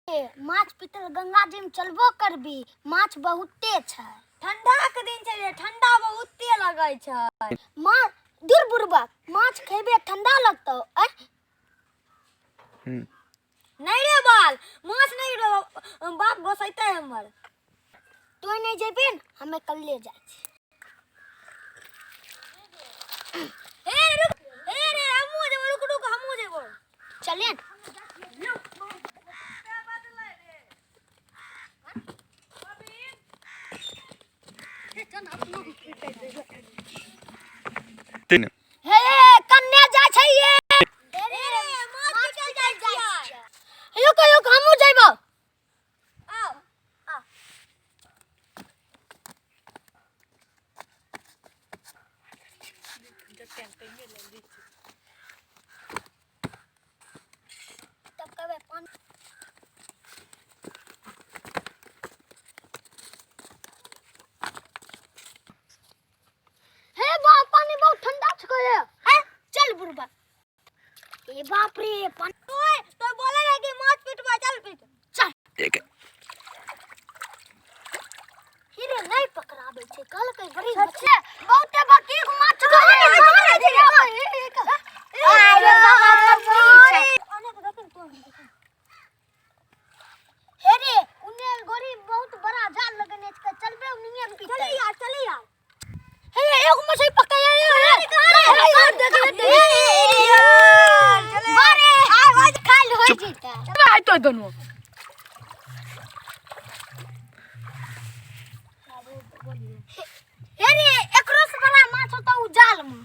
माछ पीतल गंगा जी में चलबो करबी, माछ बहुते छै। ठंडा के दिन छै, ठंडा बहुते लगै छै। माछ दूर बुरबा, माछ खेबे ठंडा लगतौ। नहीं रे बाल, माछ नहीं रे बाप गोसैते हमर। तू नहीं जेबे न, हमें कल्ले जाय छी। हे रे हमहु जेबो, रुक रुक हमहु जेबो। चले तीन हे कन्ने जाय छै ये। रे माछ चल जाय छै। रुक रुक हमहु जेबो। आओ आ तब कबे पानी हे बाप, पानी बहुत ठंडा छै रे। चल बुरबा। ए बाप रे पानी। ओए तो बोले रे कि माछ पीटबा, चल पीट। चल एक हीरे नहीं पकड़ाबे छै, कल के बड़ी मछली बहुते बाकी माछ छै। हेरे उन्ने गोरी बहुत बड़ा जाल लगने छै, चलबे उन्ने में पीटे। चले यार। हे एगो मछली पकड़ ले बारे आवाज खाल हो जीता। आई तो दोनों हेरे एकरो से बड़ा माछ होता उ जाल में।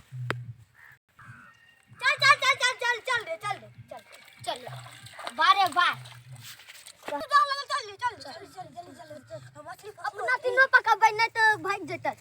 चल बारे बार चल अपना तीनों पकड़बै नहीं तो भाग जेतै।